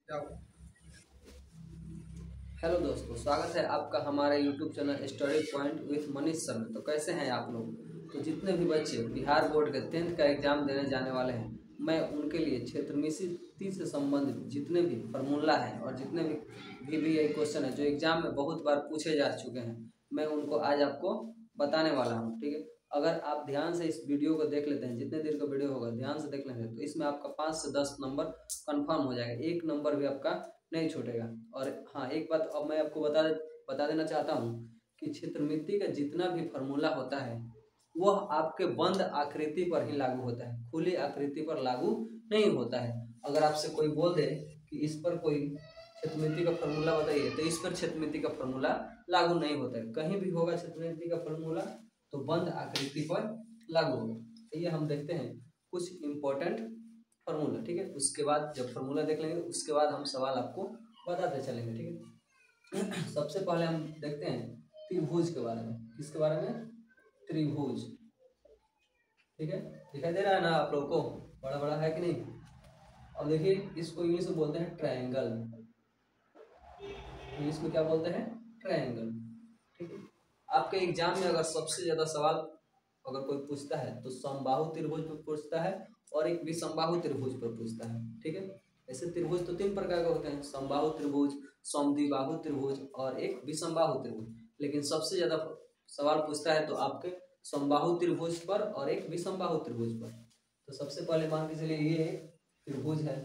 क्या हेलो दोस्तों, स्वागत है आपका हमारे YouTube channel study point with Manish sir में। तो कैसे हैं आप लोग। तो जितने भी बच्चे बिहार बोर्ड के 10th का एग्जाम देने जाने वाले हैं, मैं उनके लिए क्षेत्रमिति से संबंधित जितने भी फार्मूला हैं और जितने भी VBA क्वेश्चन है जो एग्जाम में बहुत बार पूछे जा चुके हैं, मैं उनको आज आपको बताने वाला हूँ। ठीक है, अगर आप ध्यान से इस वीडियो को देख लेते हैं, जितने देर का वीडियो होगा ध्यान से देख लेंगे तो इसमें आपका 5 से 10 नंबर कंफर्म हो जाएगा, एक नंबर भी आपका नहीं छूटेगा। और हाँ, एक बात अब मैं आपको बता देना चाहता हूँ कि क्षेत्रमिति का जितना भी फार्मूला होता है वह आपके बंद आकृति पर ही लागू होता है, खुली आकृति पर लागू नहीं होता है। अगर आपसे कोई बोल दे कि इस पर कोई क्षेत्रमिति का फार्मूला बताइए, तो इस पर क्षेत्रमिति का फार्मूला लागू नहीं होता है। कहीं भी होगा क्षेत्रमिति का फार्मूला तो बंद आकृति पर लागू होगा। ये हम देखते हैं कुछ इंपॉर्टेंट फार्मूला। ठीक है, उसके बाद जब फार्मूला देख लेंगे उसके बाद हम सवाल आपको बताते चलेंगे। ठीक है, सबसे पहले हम देखते हैं त्रिभुज के बारे में। किसके बारे में? त्रिभुज। ठीक है, दिखाई दे रहा है ना आप लोगों को, बड़ा बड़ा है कि नहीं। अब देखिए, इसको इंग्लिश में बोलते हैं ट्रायंगल। इंग्लिश में क्या बोलते हैं? ट्रायंगल। ठीक है, आपके एग्जाम में अगर सबसे ज्यादा सवाल अगर कोई पूछता है तो समबाहु त्रिभुज पर पूछता है और एक विषमबाहु त्रिभुज पर पूछता है। ठीक है, ऐसे त्रिभुज तो 3 प्रकार के होते हैं, समबाहु त्रिभुज, समद्विबाहु त्रिभुज और एक विषमबाहु त्रिभुज। लेकिन सबसे ज्यादा सवाल पूछता है तो आपके समबाहु त्रिभुज पर और एक विषमबाहु त्रिभुज पर। तो सबसे पहले मान के चलिए ये त्रिभुज है।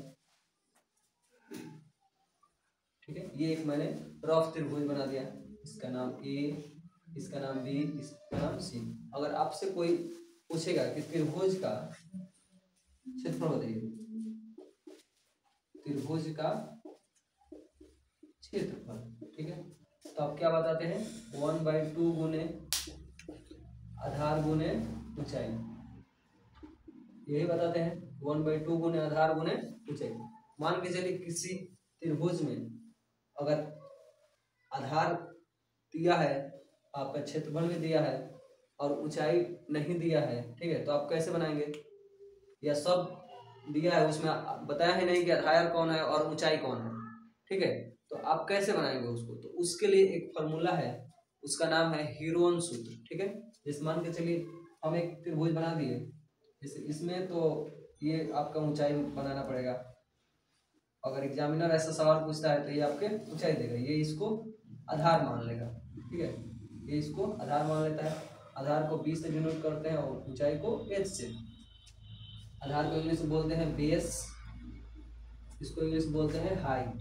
ठीक है, ये एक मैंने रफ त्रिभुज बना दिया, इसका नाम A, इसका नाम B, इसका नाम C। अगर आपसे कोई पूछेगा कि त्रिभुज का क्षेत्रफल बताइए, त्रिभुज का क्षेत्रफल, ठीक है, तो आप क्या बताते हैं? 1/2 गुने आधार गुने ऊंचाई, यही बताते हैं। 1/2 गुने आधार गुने ऊंचाई। मान के चलिए किसी त्रिभुज में अगर आधार दिया है, आपका क्षेत्रफल भी दिया है और ऊंचाई नहीं दिया है, ठीक है, तो आप कैसे बनाएंगे? या सब दिया है उसमें बताया है नहीं कि आधार कौन है और ऊंचाई कौन है, ठीक है, तो आप कैसे बनाएंगे उसको? तो उसके लिए एक फॉर्मूला है, उसका नाम है हीरोन सूत्र। ठीक है, जैसे मान के चलिए हम एक त्रिभुज बना दिए, जैसे इसमें तो ये आपका ऊंचाई बनाना पड़ेगा। अगर एग्जामिनर ऐसा सवाल पूछता है तो ये आपके ऊंचाई देगा, ये इसको आधार मान लेगा। ठीक है, ये इसको आधार मान लेता है। आधार को B से डिनोट करते हैं और ऊंचाई को H से। आधार को इंग्लिश में बोलते हैं बेस, इसको इंग्लिश में बोलते हैं हाइट।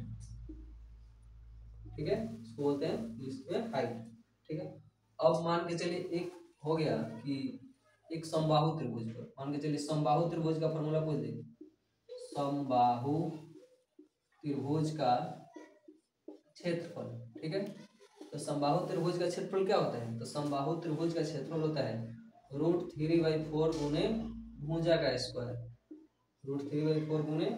ठीक है, इसको बोलते हैं इंग्लिश में हाइट। ठीक है, अब मान के चलिए एक हो गया कि एक समबाहु त्रिभुज पर, मान के चलिए समबाहु त्रिभुज का फॉर्मूला पूछ दे। समबाहु त्रिभुज का क्षेत्रफल, ठीक है, तो समबाहु त्रिभुज का क्षेत्रफल क्या होता है? तो समबाहु त्रिभुज का क्षेत्रफल होता है √3/4 गुने भुजा का स्क्वायर, √3/4 गुने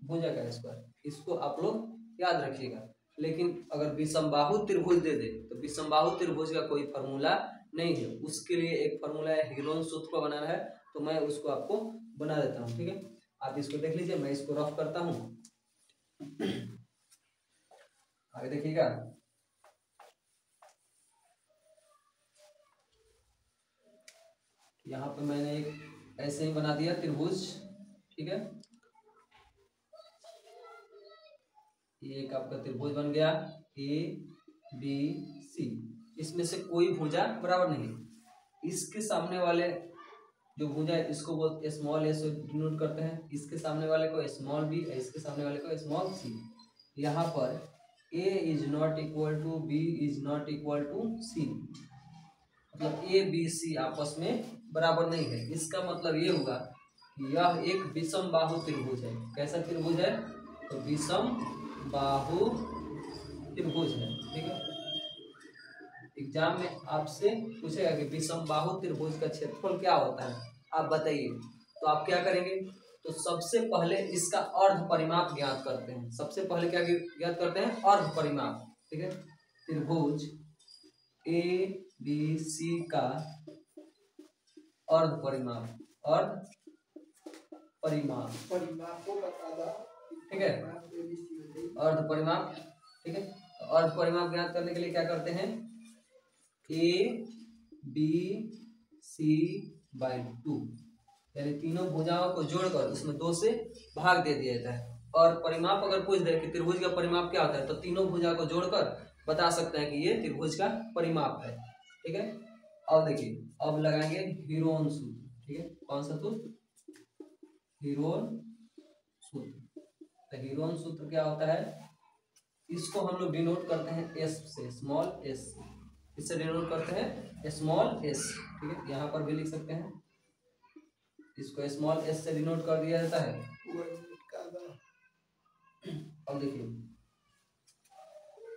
भुजा का स्क्वायर। इसको आप लोग याद रखिएगा। लेकिन अगर विषमबाहु त्रिभुज दे दे तो विषमबाहु त्रिभुज का कोई फॉर्मूला नहीं है, उसके लिए एक फॉर्मूला है, हीरोन सूत्र को बनाना है, तो मैं उसको आपको बना देता हूँ। ठीक है, आप इसको देख लीजिए, मैं इसको रफ करता हूँ। आगे देखिएगा, यहाँ पे मैंने एक ऐसे ही बना दिया त्रिभुज। ठीक है, ये एक आपका त्रिभुज बन गया ABC। इसमें से कोई भुजा बराबर नहीं है। इसके सामने वाले जो भुजा है इसको बोलते स्मॉल s डिनोट करते हैं, इसके सामने वाले को स्मॉल b, इसके सामने वाले को स्मॉल c। यहाँ पर a is not equal to b is not equal to c, मतलब a b c आपस में बराबर नहीं है। इसका मतलब ये हुआ कि यह एक विषम बाहु त्रिभुज है। कैसा त्रिभुज है? तो विषम बाहु त्रिभुज है। ठीक है, एग्जाम में आपसे पूछेगा कि विषम बाहु त्रिभुज का क्षेत्रफल क्या होता है, आप बताइए। तो आप क्या करेंगे? तो सबसे पहले इसका अर्ध परिमाप ज्ञात करते हैं। सबसे पहले क्या ज्ञात करते हैं? अर्ध परिमाप। ठीक है, त्रिभुज ABC का अर्ध परिमाप, अर्ध परिमाप, ठीक है, अर्ध परिमाप, ठीक है। तो अर्ध परिमाप ज्ञात करने के लिए क्या करते हैं, ए बी सी बाई 2, यानी तीनों भुजाओं को जोड़कर उसमें 2 से भाग दे दिया जाता है। और परिमाप अगर पूछ दे कि त्रिभुज का परिमाप क्या होता है, तो तीनों भुजा को जोड़कर बता सकते हैं कि ये त्रिभुज का परिमाप है, ठीक है। अब देखिए, अब लगाएंगे हीरोन सूत्र, ठीक है। कौन सा सूत्र, हीरोन सूत्र। तो हीरोन सूत्र क्या होता है, इसको हम लोग डिनोट करते हैं एस से, स्मॉल एस, इससे डिनोट करते हैं स्मॉल एस, ठीक है। यहाँ पर भी लिख सकते हैं, इसको स्मॉल एस से डिनोट कर दिया जाता है। अब देखिए,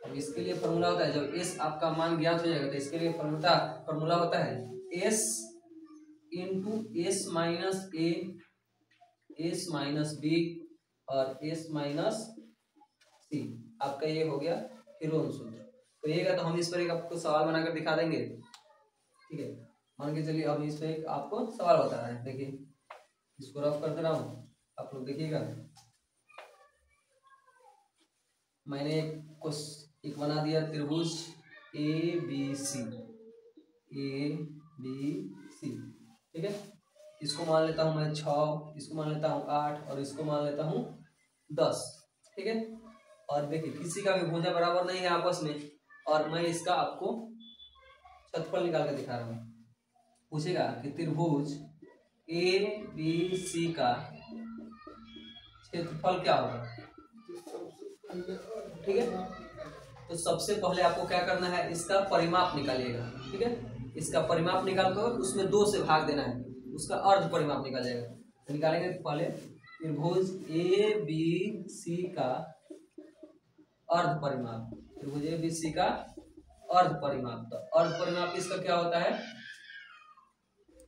अब इसके लिए फॉर्मूला होता है, जब एस आपका मान ज्ञात हो जाएगा तो इसके लिए फॉर्मूला होता है S into S minus A, S minus B और एस माइनस सी। आपका ये हो गया हीरोन सूत्र। तो ये तो हम इस पर एक आपको सवाल बनाकर दिखा देंगे, ठीक है। मान के चलिए, अब इस पर एक आपको सवाल बता रहा है, देखिए इसको रफ कर दे रहा हूँ, आप लोग देखिएगा। मैंने एक बना दिया त्रिभुज A B C, A B C, ठीक है। इसको मान लेता हूँ मैं 6, इसको मान लेता हूँ 8 और इसको मान लेता हूँ 10, ठीक है। और देखिए, किसी का भी भुजा बराबर नहीं है आपस में, और मैं इसका आपको क्षेत्रफल निकाल कर दिखा रहा हूँ। पूछेगा कि त्रिभुज ए बी सी का क्षेत्रफल क्या होगा, ठीक है। तो सबसे पहले आपको क्या करना है, इसका परिमाप निकालिएगा, ठीक है। इसका परिमाप निकाल कर उसमें 2 से भाग देना है, उसका अर्ध परिमाप निकाल जाएगा। तो निकालेंगे पहले त्रिभुज ए बी सी का अर्ध परिमाप, त्रिभुज ए बी सी का अर्ध परिमाप। तो अर्ध परिमाप इसका क्या होता है,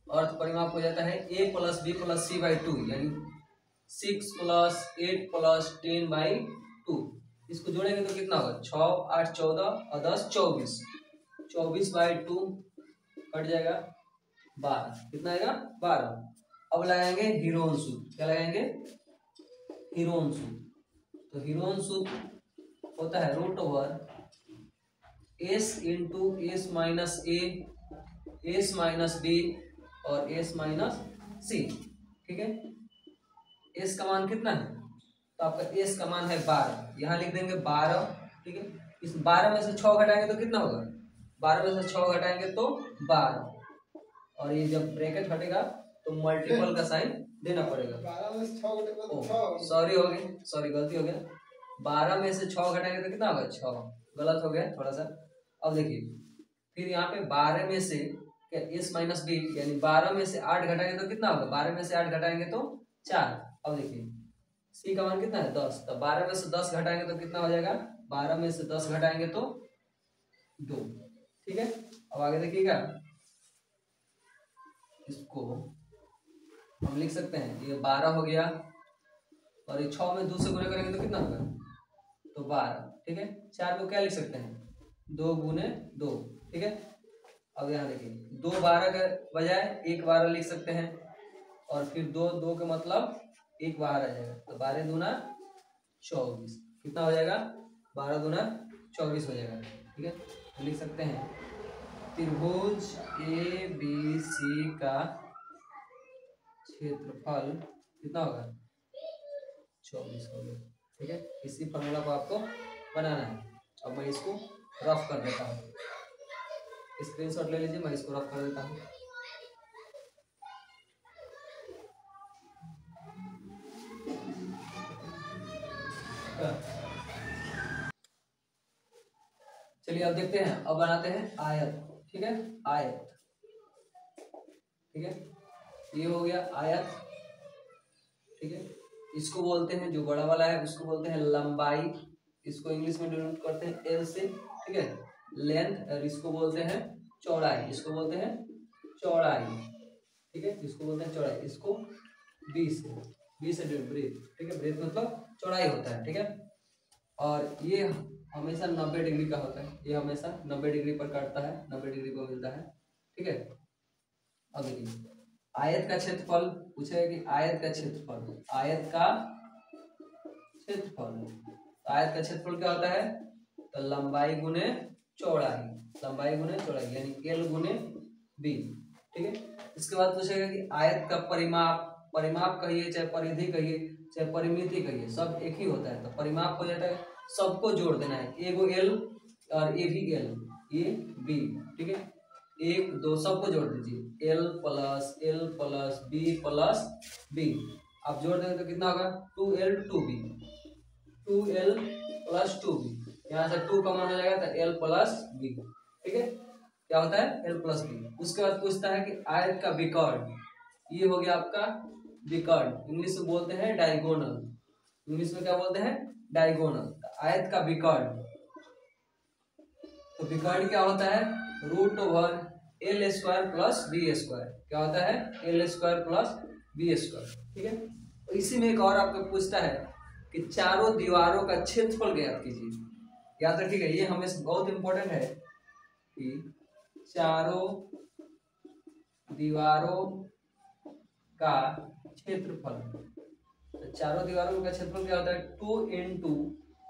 अर्ध परिमाप हो जाता है a plus B plus C by 2, यानी 6 प्लस 8 प्लस 10 बाई 2। इसको जोड़ेंगे तो कितना होगा, 6 8 14 और 10 24, 24 बाई 2 कट जाएगा 12, कितना आएगा 12। अब लगाएंगे हीरोन सूत्र, क्या लगाएंगे, हीरोन सूत्र। तो हीरोन सूत्र होता है root over S into S minus A, S minus B और एस माइनस सी, ठीक है। एस का मान कितना है, तो आपका एस का मान है 12, यहाँ लिख देंगे 12, ठीक है। इस 12 में से 6 घटाएंगे तो कितना होगा, 12 में से 6 घटाएंगे तो 12, और ये जब ब्रैकेट हटेगा तो मल्टीपल का साइन देना पड़ेगा। 12 में से 6 घटेगा तो 6, सॉरी हो गई, सॉरी गलती हो गया। 12 में से 6 घटाएंगे तो कितना होगा 6, गलत हो गया थोड़ा सा। अब देखिए, फिर यहाँ पे 12 में से क्या एस माइनस बी, यानी 12 में से 8 घटाएंगे तो कितना होगा, 12 में से 8 घटाएंगे तो 4। अब देखिए सी का मान कितना है 10, तो 12 में से 10 घटाएंगे तो कितना हो जाएगा, 12 में से 10 घटाएंगे तो 2, ठीक है। अब आगे देखिएगा, इसको हम लिख सकते हैं, ये 12 हो गया और ये 6 में 2 से गुणा करेंगे तो कितना होगा, तो 12, ठीक है। 4 को क्या लिख सकते हैं, 2 गुने 2, ठीक है। अब यहाँ देखिए 2 12 के बजाय 1 12 लिख सकते हैं, और फिर 2 2 के मतलब 1 बाहर आ जाएगा, तो 12 दूना 24, कितना हो जाएगा, 12 दूना 24 हो जाएगा, ठीक है। तो लिख सकते हैं त्रिभुज ए बी सी का क्षेत्रफल कितना होगा, 24 हो गया, ठीक है। इसी फॉर्मूला को आपको बनाना है। अब मैं इसको रफ कर देता हूँ, स्क्रीनशॉट ले लीजिए, मैं इसको रफ कर देता हूँ। चलिए अब देखते हैं, अब बनाते हैं आयत, ठीक है। आयत, ठीक है, ये हो गया आयत, ठीक है। इसको बोलते हैं, जो बड़ा वाला है उसको बोलते हैं लंबाई, इसको इंग्लिश में डिनोट करते हैं एल से, ठीक है, लेंथ। और इसको बोलते हैं चौड़ाई, इसको बोलते हैं चौड़ाई, ठीक है, इसको बोलते हैं चौड़ाई। इसको बी से ब्रेथ, ठीक है, ब्रेथ मतलब चौड़ाई होता है, ठीक है। और ये हमेशा 90 डिग्री का होता है, ये हमेशा 90 डिग्री पर काटता है, 90 डिग्री पर मिलता है, ठीक है। अब देखिए आयत का क्षेत्रफल पूछेगा कि आयत का क्षेत्रफल, आयत का क्षेत्रफल आयत का क्षेत्रफल क्या होता है, तो लंबाई गुने चौड़ाई, लंबाई गुने चौड़ाई यानी एल गुने बी। ठीक है, इसके बाद पूछेगा कि आयत का परिमाप, परिमाप कहिए चाहे परिधि कहिए चाहे परिमिति कहिए, सब एक ही होता है। तो परिमाप हो जाता है सबको जोड़ देना है, एगो एल और ये भी एल, ये बी। ठीक है, एक दो सबको जोड़ दीजिए, L plus B plus B. आप जोड़ देंगे तो कितना होगा, 2l 2b, 2l plus 2b। यहाँ से 2 कॉमन हो जाएगा तो l प्लस b। ठीक है, क्या होता है l प्लस b। उसके बाद पूछता है कि आयत का विकर्ण, ये हो गया आपका विकर्ण, इंग्लिश में बोलते हैं डायगोनल, इंग्लिश में क्या बोलते हैं, डायगोनल। आयत का विकर्ण, तो विकर्ण क्या होता है, root over L square plus B square. क्या होता है, L square plus B square. ठीक है, तो इसी में एक और आपको पूछता है कि चारों दीवारों का क्षेत्रफल ज्ञात कीजिए। याद रखिएगा, ये हमें बहुत इंपॉर्टेंट है कि चारों दीवारों का क्षेत्रफल, तो चारों दीवारों का क्षेत्रफल क्या होता है, 2 इंटू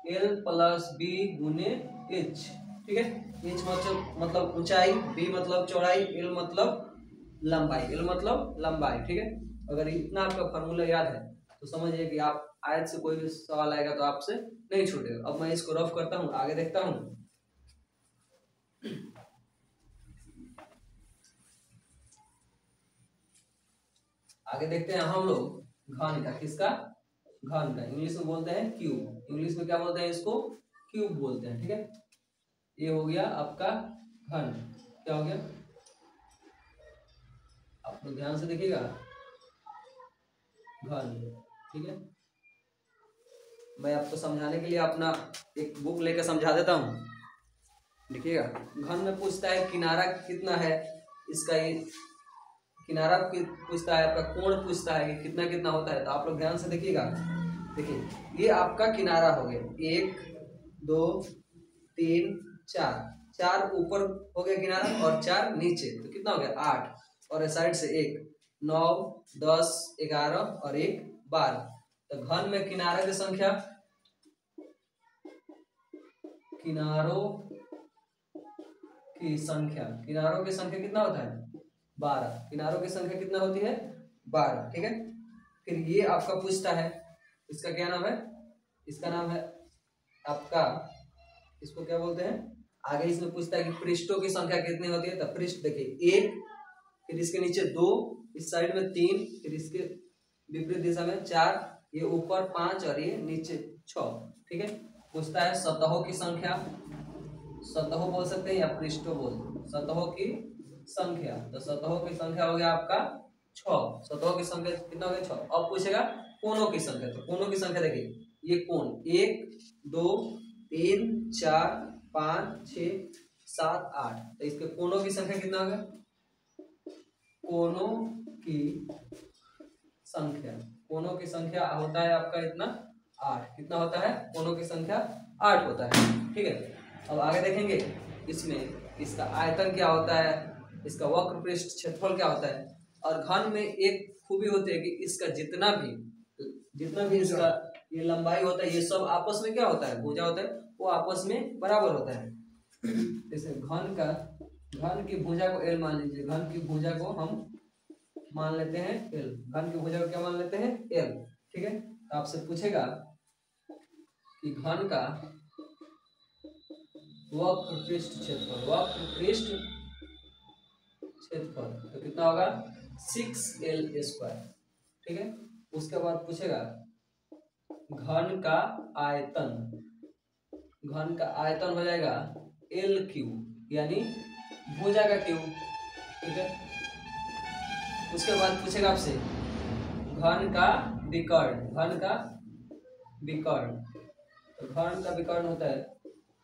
एल प्लस बी गुने एच। ठीक है, एच मतलब ऊंचाई, बी मतलब चौड़ाई, एल मतलब लंबाई, एल मतलब लंबाई। ठीक है, अगर इतना आपका फॉर्मूला याद है तो समझिए कि आप आयत से कोई भी सवाल आएगा तो आपसे नहीं छूटेगा। अब मैं इसको रफ करता हूँ, आगे देखता हूँ। आगे देखते हैं हम लोग घन का, किसका, घन का। इंग्लिश में बोलते हैं क्यूब, इंग्लिश में क्या बोलते हैं, इसको क्यूब बोलते हैं। ठीक है, ये हो गया आपका घन। क्या हो गया, आप लोग ध्यान से देखिएगा, घन। ठीक है, मैं आपको समझाने के लिए अपना एक बुक लेकर समझा देता हूँ। देखिएगा, घन में पूछता है किनारा कितना है इसका, ये किनारा पूछता है, आपका कोण पूछता है कि कितना कितना होता है। तो आप लोग ध्यान से देखिएगा, देखिए ये आपका किनारा हो गया, 1 2 3 4, 4 ऊपर हो गया किनारा और 4 नीचे, तो कितना हो गया 8, और साइड से 1 9 10 11 और 1 12। तो घन में किनारों की संख्या, किनारों की संख्या, किनारों की संख्या कितना होता है, 12। किनारों की संख्या कितना होती है, 12। ठीक है, फिर ये आपका पूछता है, इसका क्या नाम है, इसका नाम है आपका, इसको क्या बोलते हैं, आगे इसमें पूछता है कि पृष्ठों की संख्या कितनी होती है। तो पृष्ठ देखिए 1, फिर इसके नीचे 2, इस साइड में 3, फिर इसके विपरीत दिशा में 4, ये ऊपर 5 और ये नीचे 6। ठीक है, पूछता है सतहों की संख्या, सतहों बोल सकते हैं या पृष्ठों बोल, सतहों की संख्या। तो सतहों की संख्या हो गया आपका 6, सतहों की संख्या कितना हो गया 6। अब पूछेगा कोणों की संख्या, तो कोणों की संख्या देखिए, ये कोण 1 2 3 4 5 6 7 8, तो इसके कोणों की संख्या कितना होगा, कोणों की संख्या, कोणों की संख्या होता है आपका इतना 8। कितना होता है, कोणों की संख्या 8 होता है। ठीक है, अब आगे देखेंगे इसमें इसका आयतन क्या होता है, इसका वक्र पृष्ठ क्षेत्रफल क्या होता है। और घन में एक खूबी होती है कि इसका जितना भी इसका ये लंबाई होता है, ये सब आपस में क्या होता है, भुजा होता है, वो आपस में बराबर होता है। जैसे घन की भुजा को एल मान लीजिए, घन की भुजा को हम मान लेते हैं एल, घन की भुजा को क्या मान लेते हैं, एल। ठीक है, तो आपसे पूछेगा कि घन का वक्र पृष्ठ क्षेत्रफल, वक्र पृष्ठ क्षेत्रफल तो कितना होगा 6l स्क्वायर। ठीक है, उसके बाद पूछेगा घन का आयतन, घन का आयतन हो जाएगा एल क्यूब, यानी भुजा का क्यूब। ठीक है, उसके बाद पूछेगा आपसे घन का विकर्ण, घन का विकर्ण, तो घन का विकर्ण होता है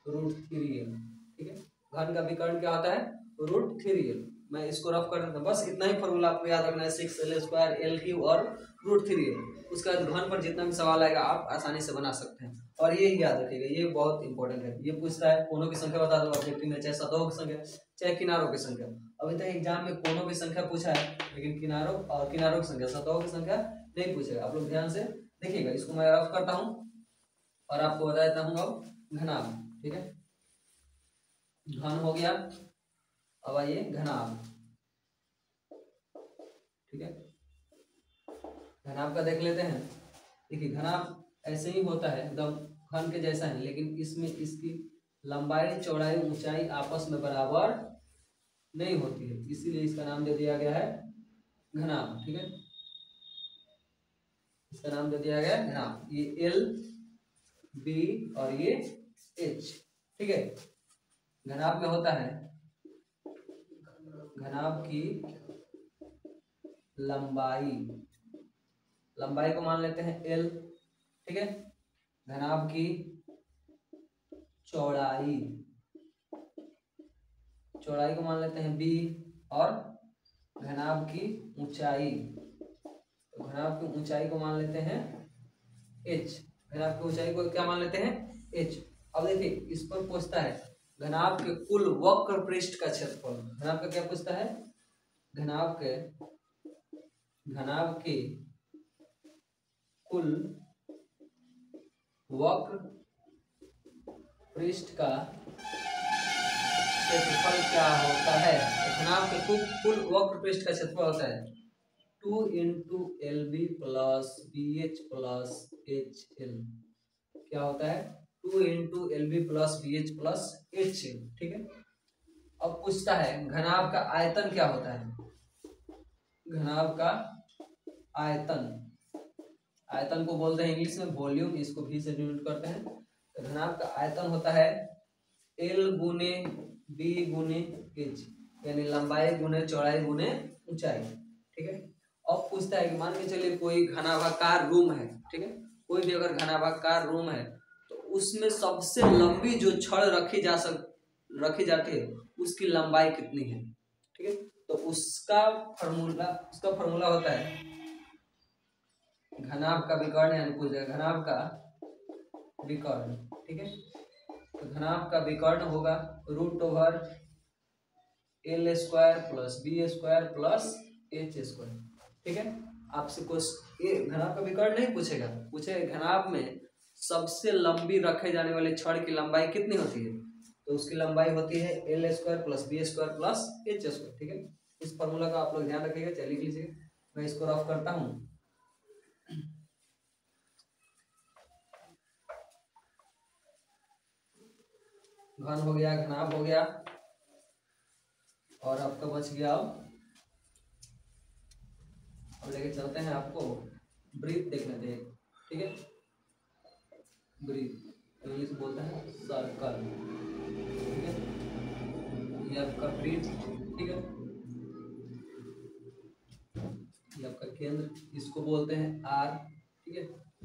√3l। ठीक है, घन का विकर्ण क्या होता है, √3l। मैं इसको रफ कर देता हूँ, बस इतना ही फॉर्मूला आपको याद रखना है, 6l स्क्वायर एल क्यूब और √3l। उसके बाद घन पर जितना भी सवाल आएगा आप आसानी से बना सकते हैं। और ये याद रखिएगा, ये बहुत इंपॉर्टेंट है। ये पूछता है कोणों की संख्या बता दो ऑब्जेक्टिव में, चाहे सतहों की संख्या चाहे किनारों की संख्या। अभी तक एग्जाम में कोणों की संख्या पूछा है, लेकिन किनारों की संख्या, सतहों की संख्या नहीं पूछेगा। आप लोग ध्यान से देखिएगा, इसको मैं रफ करता हूँ। और आपको बता देता हूँ अब घनाभ, ठीक है। घन हो गया, अब आइए घनाभ, ठीक है। घनाभ का देख लेते हैं। देखिए घनाभ ऐसे ही होता है एकदम घन के जैसा है, लेकिन इसमें इसकी लंबाई चौड़ाई ऊंचाई आपस में बराबर नहीं होती है, इसीलिए इसका नाम दे दिया गया है घनाभ, ठीक है। इसका नाम दे दिया गया है घनाभ। ये एल बी और ये एच, ठीक है। घनाभ में होता है, घनाभ की लंबाई, लंबाई को मान लेते हैं एल, ठीक है। घनाभ की चौड़ाई, चौड़ाई को मान लेते हैं बी, और घनाभ की ऊंचाई, तो घनाभ की ऊंचाई को मान लेते हैं एच। घनाभ की ऊंचाई को क्या मान लेते हैं एच। अब देखिए इस पर पूछता है घनाभ के कुल वक्र पृष्ठ का क्षेत्रफल। घनाभ का क्या पूछता है, घनाभ के कुल वक्र पृष्ठ का क्षेत्रफल क्या होता है। घनाभ के कुल वक्र पृष्ठ का क्षेत्रफल होता है 2 into L B plus B H plus H L. क्या होता है 2 into L B plus B H plus H L, ठीक है। अब पूछता है घनाभ का आयतन क्या होता है। घनाभ का आयतन, आयतन को बोलते हैं इंग्लिश में वॉल्यूम, इसको भी से डिनोट करते हैं। तो घनाभ का आयतन होता है एल गुने बी गुने एच, यानी लंबाई गुने चौड़ाई गुने ऊंचाई, ठीक है। अब पूछता है कि मान के चलिए कोई घनाभाकार रूम है, ठीक है। कोई भी अगर घनाभाकार रूम है तो उसमें सबसे लंबी जो छड़ रखी जाती है उसकी लंबाई कितनी है, ठीक है। तो उसका फॉर्मूला होता है घनाभ का विकर्ण, यानी पूछ जाएगा घनाभ का विकर्ण, ठीक है। तो घनाभ का विकर्ण होगा root over L square plus B square plus H square, ठीक है। आपसे कुछ ये घनाभ का विकर्ण नहीं पूछेगा, पूछेगा घनाभ में सबसे लंबी रखे जाने वाले छड़ की लंबाई कितनी होती है, तो उसकी लंबाई होती है L square plus B square plus H square, ठीक है। इस फॉर्मूला का आप लोग ध्यान रखिएगा। चलिए लिख लीजिए, मैं इसको रफ करता हूँ। घन हो गया, घनाभ हो गया, और आपका बच गया अब लेके चलते हैं आपको ब्रीथ देखने दे, ठीक है। ब्रीथ इंग्लिश बोलते हैं सर्कल, ठीक है। ये आपका ब्रीथ, ठीक है। ये आपका केंद्र, इसको बोलते हैं आर, ठीक है।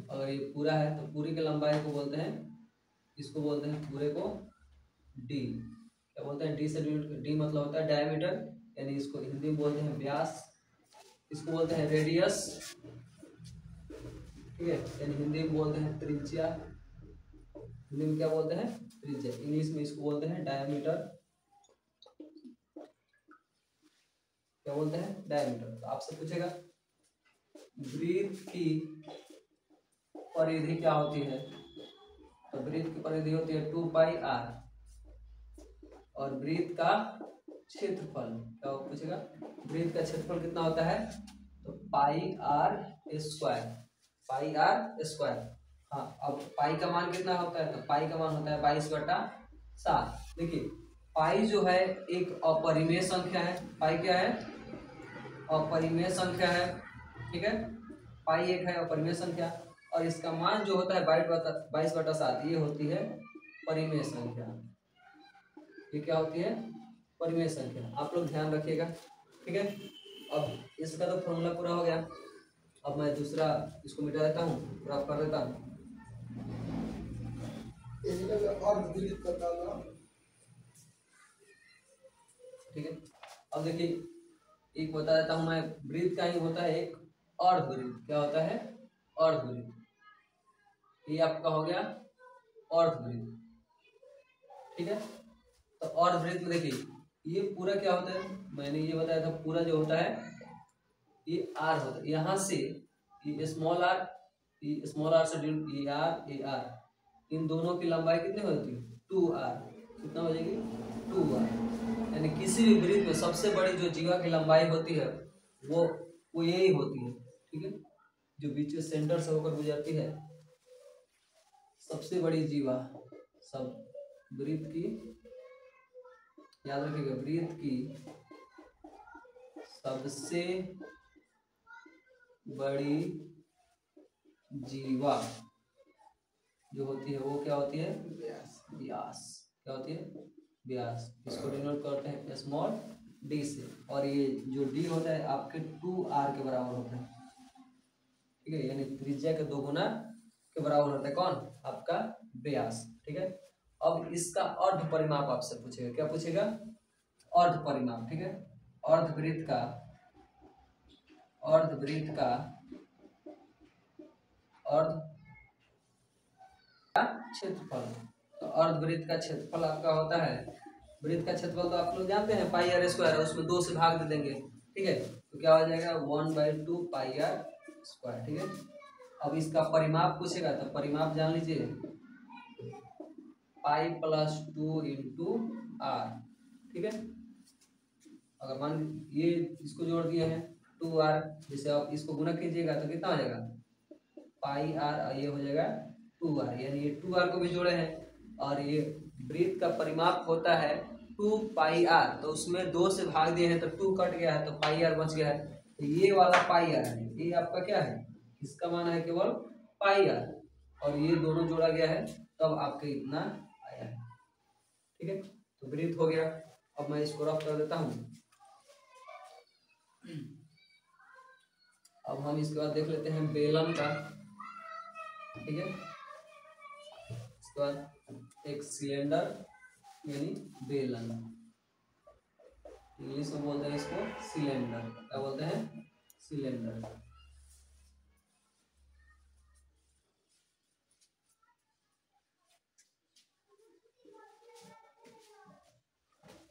अगर ये पूरा है तो पूरी की लंबाई को बोलते हैं, इसको बोलते हैं पूरे को डी। क्या बोलते हैं डी से, डी मतलब होता है डायमीटर, यानी इसको हिंदी में बोलते हैं व्यास, इसको बोलते हैं रेडियस, ठीक है। यानी हिंदी में बोलते हैं त्रिज्या, हिंदी में क्या बोलते हैं त्रिज्या, इंग्लिश में इसको बोलते हैं डायमीटर, क्या बोलते हैं डायमीटर। तो आपसे पूछेगा ब्रीथ की परिधि क्या होती है, तो ब्रीथ की परिधि होती है 2 पाई आर, और ब्रीथ का क्षेत्रफल क्या पूछेगा, ब्रीथ का क्षेत्रफल कितना होता है, तो pi R square, pi R square. हाँ, अब पाई का मान कितना होता है, तो पाई का मान होता है 22/7। देखिए पाई जो है एक अपरिमेय संख्या है, पाई क्या है अपरिमेय संख्या है, ठीक है। पाई एक है अपरिमेय संख्या, और इसका मान जो होता है 22/7, ये होती है परिमेय संख्या। ये क्या होती है परिमेय संख्या, आप लोग ध्यान रखिएगा, ठीक है। अब इसका तो फॉर्मूला पूरा हो गया। अब मैं दूसरा इसको मिटा देता हूँ, प्राप्त कर देता हूँ। ठीक है, अब देखिए एक बता देता हूँ मैं, ब्रीथ का ही होता है एक अर्ध ब्रीथ। क्या होता है अर्ध ब्रीथ, ये आपका हो गया अर्ध ब्रीथ, ठीक है। तो अर्ध ब्रीथ में देखिए ये पूरा क्या होता है, मैंने ये बताया था पूरा जो होता है ये आर होता है, यहाँ से ये स्मॉल आर से ये आर, इन दोनों की लंबाई कितनी होती है 2r। कितना हो जाएगी 2r। यानी किसी भी वृत्त में सबसे बड़ी जो जीवा की लंबाई होती है वो यही होती है, ठीक है, जो बीच में सेंटर से होकर गुजरती है। सबसे बड़ी जीवा सब वृत्त की, याद रखिएगा, वृत्त की सबसे बड़ी जीवा जो होती है वो क्या होती है व्यास। क्या होती है व्यास। इसको डिनोट करते हैं स्मॉल डी से, और ये जो डी होता है आपके 2r के बराबर होता है, ठीक है, यानी त्रिज्या के 2 गुना के बराबर होता है कौन आपका व्यास, ठीक है। अब इसका अर्ध परिमाप आपसे पूछेगा, क्या पूछेगा अर्ध परिमाप, ठीक है। अर्धवृत्त का अर्ध क्षेत्रफल। तो अर्धवृत्त का क्षेत्रफल आपका होता है, वृत्त का क्षेत्रफल तो आप लोग जानते हैं पाई आर स्क्वायर है, उसमें 2 से भाग दे देंगे, ठीक है, तो क्या हो जाएगा 1/2 पाई आर स्क्वायर, ठीक है। अब इसका परिमाप पूछेगा तो परिमाप जान लीजिए पाई प्लस 2 इंटू आर, ठीक है। अगर मान ये इसको जोड़ दिए हैं 2r, जैसे आप इसको गुणा कीजिएगा तो कितना हो जाएगा पाई आर, ये हो जाएगा 2r, यानी ये 2r को भी जोड़े हैं, और ये वृत्त का परिमाप होता है 2 पाई आर, तो उसमें 2 से भाग दिए हैं तो 2 कट गया है तो पाई आर बच गया है, तो ये वाला पाई आर है, ये आपका क्या है इसका मान है केवल पाई आर, और ये दोनों जोड़ा गया है तब आपके इतना आया है, ठीक है। तो वृत्त हो गया। अब मैं इसको रफ कर देता हूँ। अब हम इसके बाद देख लेते हैं बेलन का, ठीक है। इसके बाद एक सिलेंडर यानी बेलन, इंग्लिश में बोलते हैं इसको सिलेंडर, क्या बोलते हैं सिलेंडर।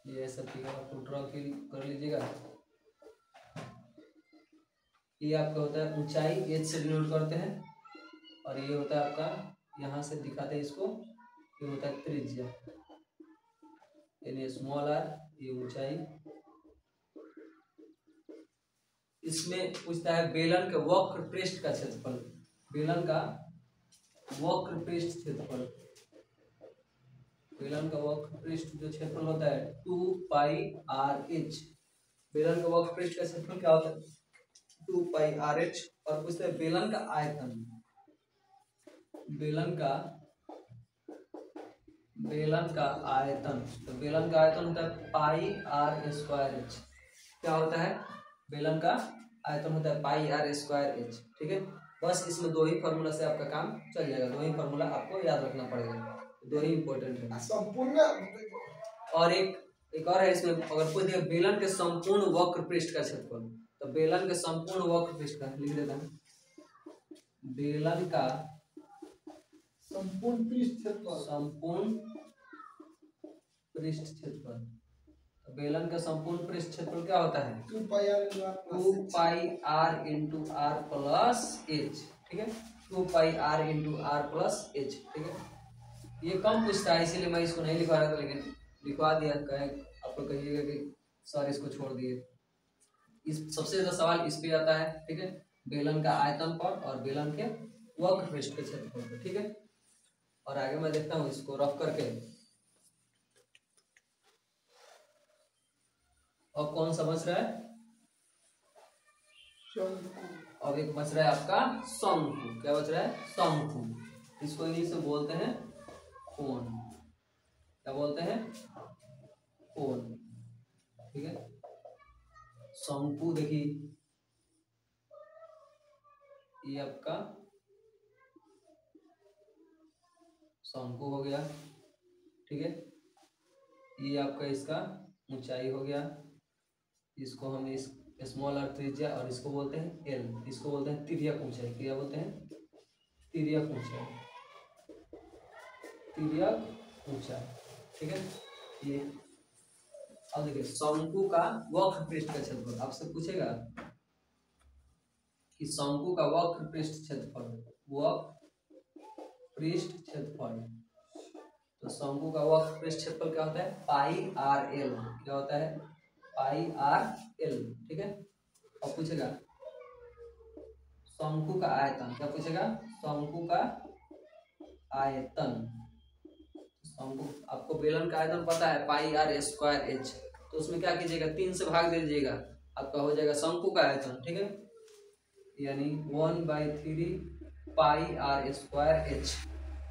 ये सब फिगर आपको ड्रॉ कर लीजिएगा। ये आपका होता है ऊंचाई h से डिनोट करते हैं, और ये होता है आपका यहाँ से दिखाते हैं इसको, ये होता है त्रिज्या यानी स्मॉल r, ये ऊंचाई। इसमें पूछता है बेलन के वक्र पृष्ठ का क्षेत्रफल, बेलन का वक्र पृष्ठ क्षेत्रफल, बेलन का वक्र पृष्ठ जो क्षेत्रफल होता है 2 पाई आर एच। बेलन का वक्र पृष्ठ का क्षेत्रफल क्या होता है 2 पाई आर एच। और पूछते हैं बेलन का आयतन, बेलन का आयतन, तो बेलन का आयतन होता है पाई आर स्क्वायर एच। क्या होता है बेलन का आयतन होता है पाई आर स्क्वायर एच, ठीक है। बस इसमें 2 ही फॉर्मूला से आपका काम चल जाएगा, 2 ही फॉर्मूला आपको याद रखना पड़ेगा, 2 ही इंपॉर्टेंट है संपूर्ण। और एक और है इसमें, अगर पूछ दिया बेलन के संपूर्ण वक्र पृष्ठ का क्षेत्रफल, तो बेलन के संपूर्ण वक्र पृष्ठ का लिख देता है, बेलन का संपूर्ण पृष्ठ क्षेत्रफल। तो बेलन का संपूर्ण पृष्ठ क्षेत्रफल क्या होता है 2 pi R into R plus H, ठीक है, 2 pi R into R plus H, ठीक है। ये कम पूछता है इसीलिए मैं इसको नहीं लिखवा रहा था, लेकिन लिखवा दिया, कहे आप लोग कहिएगा कि सर इसको छोड़ दिए। इस सबसे ज्यादा सवाल इस पे आता है, ठीक है, बेलन का आयतन पर और बेलन के वक्र पृष्ठ के क्षेत्रफल पर, ठीक है। और आगे मैं देखता हूँ इसको रफ करके। और कौन सा बच रहा है अब एक बच रहा है आपका शंकु। क्या बच रहा है शंकु, इसको इंग्लिश में बोलते हैं कोन, क्या बोलते हैं कोन, ठीक है। शंकु देखिए ये आपका शंकु हो गया, ठीक है। ये आपका इसका ऊंचाई हो गया, इसको हम इस स्मॉल आर त्रिज्या, और इसको बोलते हैं एल, इसको बोलते हैं तिर्यक ऊंचाई। क्या बोलते हैं तिर्यक ऊंचाई, तिर्यक ऊंचाई, ठीक है। ये अब देखिए शंकु का वक्र पृष्ठ का क्षेत्रफल आपसे पूछेगा कि शंकु का वक्र पृष्ठ क्षेत्रफल, वक्र पृष्ठ क्षेत्रफल। तो शंकु का वक्र पृष्ठ क्षेत्रफल क्या होता है? Pi R L. क्या होता है? Pi R L. ठीक है। अब पूछेगा शंकु का आयतन। क्या पूछेगा? शंकु का आयतन। शंकु, आपको बेलन का आयतन पता है, पाई आर स्क्वायर एच। तो उसमें क्या कीजिएगा? 3 से भाग दे दीजिएगा, आपका हो जाएगा शंकु का आयतन। ठीक है, यानी 1/3 पाई आर स्क्वायर एच।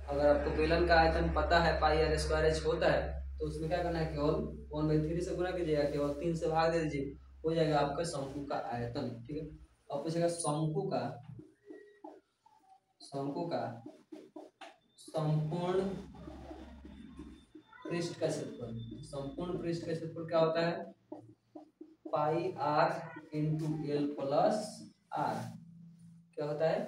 अगर आपको बेलन का आयतन पता है पाई आर स्क्वायर एच होता है, तो उसमें क्या करना है? केवल 1/3 से गुणा कीजिएगा, केवल 3 से भाग दे दीजिए, हो जाएगा आपका शंकु का आयतन। ठीक है। अब पूछेगा शंकु का संपूर्ण पृष्ठ का क्षेत्रफल। संपूर्ण पृष्ठ का क्षेत्रफल क्या होता है? Pi R into L plus R. क्या होता है?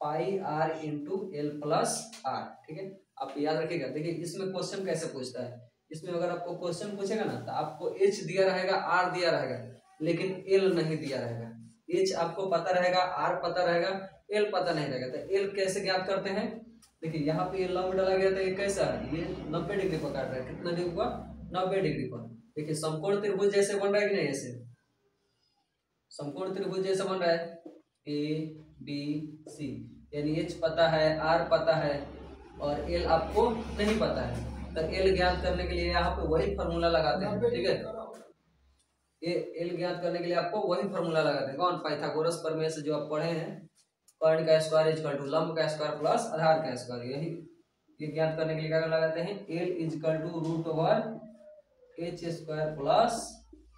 Pi R into L plus R. ठीक है, आप याद रखिएगा। देखिए इसमें क्वेश्चन कैसे पूछता है। इसमें अगर आपको क्वेश्चन पूछेगा ना, तो आपको एच दिया रहेगा, आर दिया रहेगा, लेकिन एल नहीं दिया रहेगा। एच आपको पता रहेगा, आर पता रहेगा, एल पता नहीं रहेगा। तो एल कैसे ज्ञात करते हैं? देखिए यहाँ पे ये लंब डाला गया था, ये कैसा है? ये 90 डिग्री पर काट रहा है। कितना डिग्री पर? 90 डिग्री पर। देखिए समकोण त्रिभुज जैसे बन रहा है कि नहीं? ऐसे समकोण त्रिभुज जैसा बन रहा है, ए बी सी। यानी एच पता है, आर पता है, और एल आपको नहीं पता है। तो एल ज्ञात करने के लिए यहाँ पे वही फॉर्मूला लगाते हैं। ठीक है, ये एल ज्ञात करने के लिए आपको वही फॉर्मूला लगाते हैं। कौन? पाइथागोरस प्रमेय से जो आप पढ़े हैं, कर्ण का स्क्वायर इक्वल टू लंब का स्क्वायर प्लस आधार का स्क्वायर। यही ये ज्ञात करने के लिए क्या लगाते हैं? L equal to root over H square plus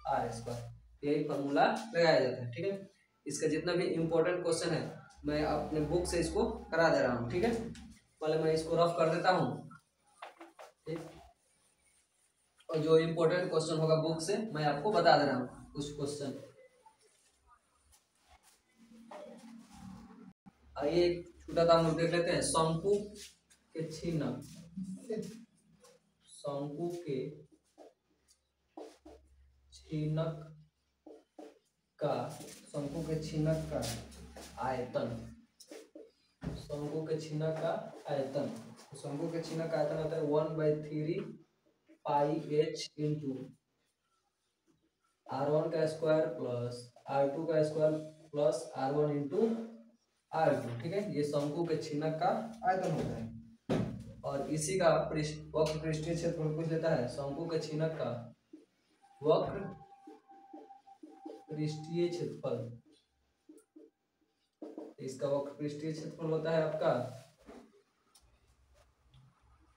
R square. यही फॉर्मूला लगाया जाता है। ठीक है, इसका जितना भी इम्पोर्टेंट क्वेश्चन है मैं अपने बुक से इसको करा दे रहा हूँ। ठीक है, पहले मैं इसको रफ कर देता हूँ, ठीक, और जो इम्पोर्टेंट क्वेश्चन होगा बुक से मैं आपको बता दे रहा हूँ कुछ क्वेश्चन। आइए छोटा सा हम लोग देख लेते हैं। शंकु के छीनक, शंकु के छीनक का, शंकु के छीनक का आयतन। शंकु के छीनक का आयतन, शंकु के छीनक का आयतन होता है 1/3 पाई एच इंटू R1 का स्क्वायर प्लस R2 का square plus R1 into R2। ठीक है, ये शंकु के छीनक का आयतन होता है। और इसी का वक्र पृष्ठीय क्षेत्रफल पूछ लेता है। शंकु के छीनक का वक्र पृष्ठीय क्षेत्रफल, इसका वक्र पृष्ठीय क्षेत्रफल होता है आपका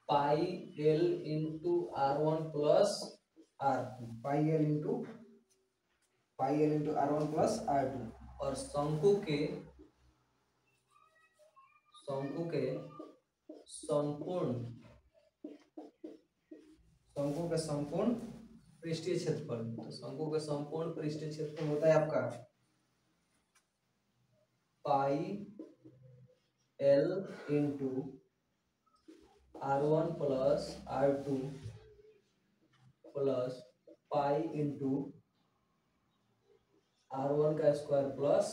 pi L into R1 plus R2। Pi L into R1 plus R2। और शंकु के संपूर्ण पृष्ठीय क्षेत्रफल। तो शंकु का संपूर्ण पृष्ठीय क्षेत्रफल होता है आपका pi L into R1 plus R2 plus pi into R1 का स्क्वायर प्लस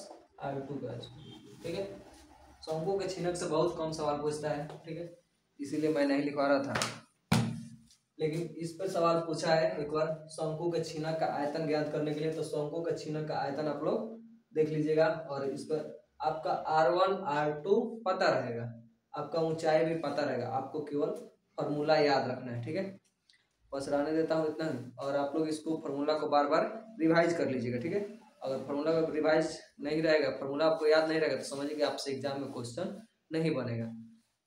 R2 का स्क्वायर। ठीक है, शंकु के छीनक से बहुत कम सवाल पूछता है। ठीक है, इसीलिए मैं नहीं लिखवा रहा था, लेकिन इस पर सवाल पूछा है एक बार शंकु के छीनक का आयतन ज्ञात करने के लिए। तो शंकु के छीनक का आयतन आप लोग देख लीजिएगा, और इस पर आपका R1 R2 पता रहेगा, आपका ऊंचाई भी पता रहेगा, आपको केवल फॉर्मूला याद रखना है। ठीक है, बस रहने देता हूँ इतना ही, और आप लोग इसको फॉर्मूला को बार बार रिवाइज कर लीजिएगा। ठीक है, अगर फॉर्मूला का रिवाइज नहीं रहेगा, फॉर्मूला आपको याद नहीं रहेगा, तो समझिए कि आपसे एग्जाम में क्वेश्चन नहीं बनेगा।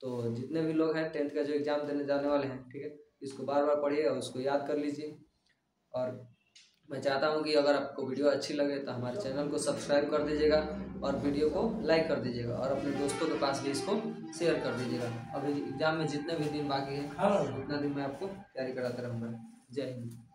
तो जितने भी लोग हैं 10th का जो एग्जाम देने जाने वाले हैं, ठीक है, इसको बार बार पढ़िए और उसको याद कर लीजिए। और मैं चाहता हूं कि अगर आपको वीडियो अच्छी लगे तो हमारे चैनल को सब्सक्राइब कर दीजिएगा, और वीडियो को लाइक कर दीजिएगा, और अपने दोस्तों के पास भी इसको शेयर कर दीजिएगा। अभी एग्जाम में जितने भी दिन बाकी है उतना दिन मैं आपको तैयारी कराता रहूँगा। जय हिंद।